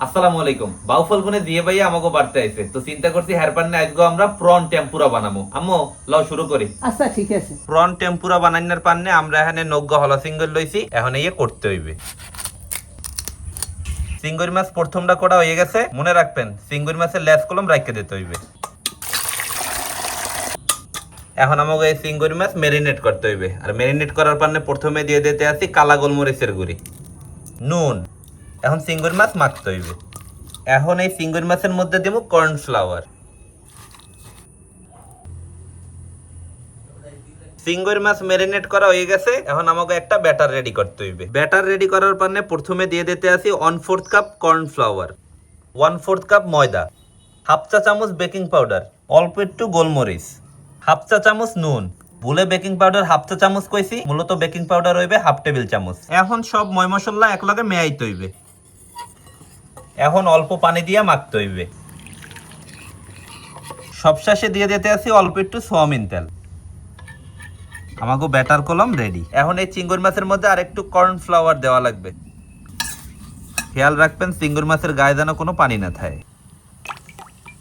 আসসালামু আলাইকুম। বাউফল বনে দিয়ে ভাইয়া আমাকে বাড়তে আইছে, তো চিন্তা করছি হ্যারপান না আজকে আমরা প্রন টেম্পুরা বানাবো। আম্মু লও শুরু করি। আচ্ছা ঠিক আছে। প্রন টেম্পুরা বানাইনার পান্নে আমরা এখানে নগ্য হলা সিঙ্গল লইছি, এখন ইয়ে করতে হইবে। সিঙ্গুর মাছ প্রথমটা করা হয়ে গেছে, মনে রাখবেন সিঙ্গুর মাছের লেজ কলম রাখতে দিতে হইবে। এখন আমাকে এই সিঙ্গুর মাছ মেরিনেট করতে হইবে, আর মেরিনেট করার পান্নে প্রথমে দিয়ে দিতে আছি কালা গোলমরিচের গুঁড়ি, নুন। এখন সিঙ্গুর মাছ মাখতে হইবে। এখন এই সিঙ্গুর মাছের মধ্যে দেব কর্নফ্লাওয়ার। সিঙ্গুর মাছ মেরিনেট করা হয়ে গেছে, এখন আমাকে একটা ব্যাটার রেডি করতে হইবে। ব্যাটার রেডি করার পান্নে প্রথমে দিয়ে দিতে আছি 1/4 কাপ কর্নফ্লাওয়ার, 1/4 কাপ ময়দা, হাফ চা চামচ বেকিং পাউডার, অল্প একটু গোলমরিচ, হাফ চা চামচ নুন। ভুলে বেকিং পাউডার হাফ চা চামচ কইছি, মূলত বেকিং পাউডার হইবে হাফ টেবিল চামচ। এখন সব ময় মশলা একলগে মেয়াইতে হইবে। এখন অল্প পানি দিয়ে মাখতে হইবে। সবশেষে দিয়ে দিতে আছি অল্প একটু সয়াবিন তেল। আমাকে ব্যাটার কলম রেডি। এখন এই চিংড়ি মাছের মধ্যে আরেকটু কর্নফ্লাওয়ার দেওয়া লাগবে। খেয়াল রাখবেন চিংড়ি মাছের গায়ে যেন কোনো পানি না থাকে।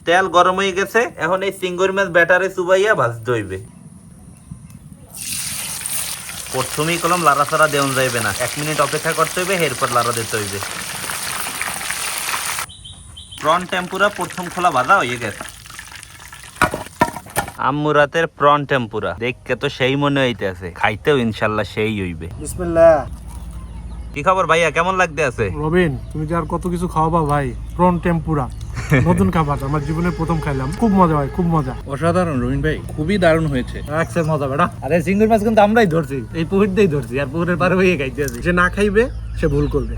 তেল গরম হয়ে গেছে, এখন এই চিংড়ি মাছ ব্যাটারে চুবাইয়া ভাজতে হইবে। প্রথমেই কলম লাড়াচাড়া দেওয়া যাইবে না, 1 মিনিট অপেক্ষা করতে হইবে, এরপর লাড়া দিতে হইবে। প্রন টেম্পুরা প্রথম খোলা ভাজা হয়ে গেছে। আম্মু রাতের প্রন টেম্পুরা দেখতে তো সেই মনে হইতেছে, খাইতেও ইনশাল্লাহ সেই হইবে। বিসমিল্লাহ। কি খবর ভাইয়া, কেমন লাগতে আছে? রবিন, তুমি যে আর কত কিছু খাওয়াবা ভাই। প্রন টেম্পুরা নতুন খাবার, আমার জীবনে প্রথম খাইলাম, খুব মজা হয়, খুব মজা। অসাধারণ রবিন ভাই, খুবই দারুণ হয়েছে। একসে মজা বেটা। আরে সিঙ্গুর মাছ কিন্তু আমরাই ধরছি, এই পুকুর দিয়েই ধরছি, আর পুকুরের পারে হয়ে খাইতে আছি। যে না খাইবে সে ভুল করবে।